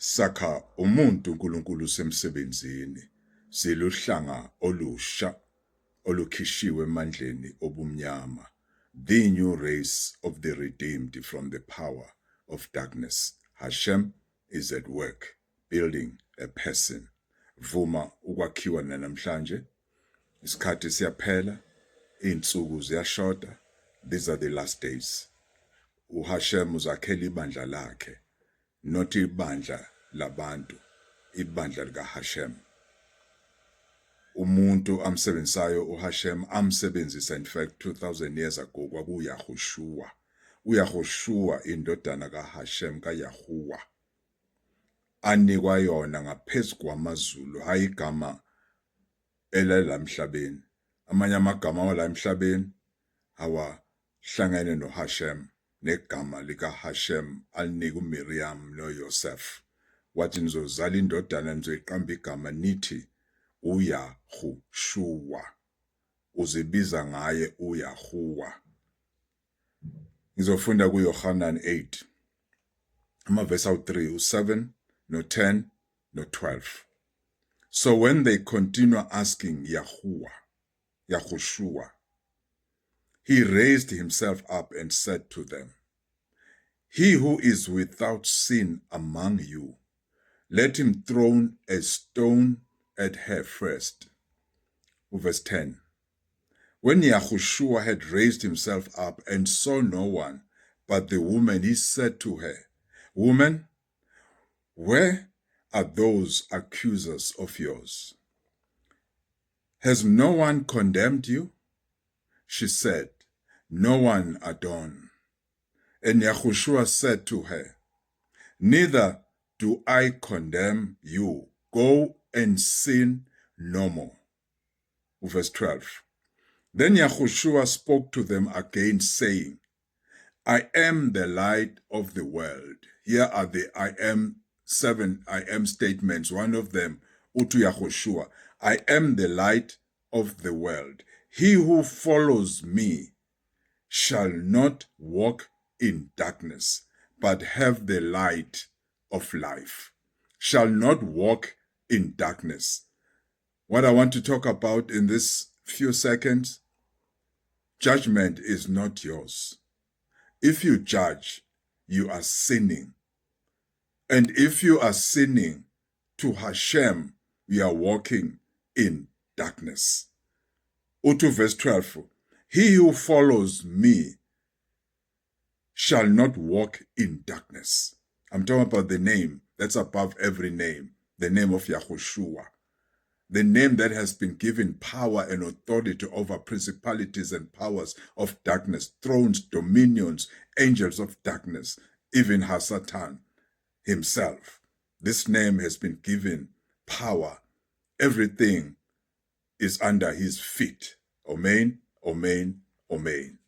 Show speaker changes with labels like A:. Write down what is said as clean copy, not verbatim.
A: Sakha umuntu uNkulunkulu semsebenzini, siluhlanga olusha olukhishiwe emandleni obumnyama, the new race of the redeemed from the power of darkness. Hashem is at work, building a person. Vuma ukwakhiwa namhlanje, isikhathi siyaphela, iy'nsuku ziyashoda, these are the last days. UHashem uzakhela ibandla lakhe, not ibandla labantu, ibandla likaHashem. Umuntu amsebenzisayo uHashem amsebenzisa in fact 2000 years ago kwakuyahoshua. UYahoshua indodana kaHashem kaYahuwa. Anikwa yona ngaphezu kwamazulu, hayi igama elalamhlabeni. Amanye amagama wala emhlabeni awahlangene noHashem negama likaHashem alinika uMiriam noYosef. Wathi nizozala indodana nizoyiqamba igama nithi uYahushua. Uzibiza ngaye uYahuwa. Ngizofunda kuYohanan 8. Amavesi awu-3, u-7, no-10, no-12. So when they continue asking Yahushua, he raised himself up and said to them, "He who is without sin among you, let him throw a stone at her first." Verse 10. When Yahushua had raised himself up and saw no one but the woman, he said to her, "Woman, where are those accusers of yours? Has no one condemned you?" She said, "No one, Adon." And Yahushua said to her, "Neither do I condemn you. Go and sin no more." Verse 12. Then Yahushua spoke to them again, saying, "I am the light of the world." Here are the seven I am statements. One of them, utu Yahushua, "I am the light of the world. He who follows me shall not walk in darkness, but have the light of life." Shall not walk in darkness. What I want to talk about in this few seconds, judgment is not yours. If you judge, you are sinning. And if you are sinning to Hashem, we are walking in darkness. Utu verse 12, "He who follows me shall not walk in darkness." I'm talking about the name that's above every name, the name of Yahushua. The name that has been given power and authority over principalities and powers of darkness, thrones, dominions, angels of darkness, even Hasatan himself. This name has been given power. Everything is under his feet. Amen, amen, amen.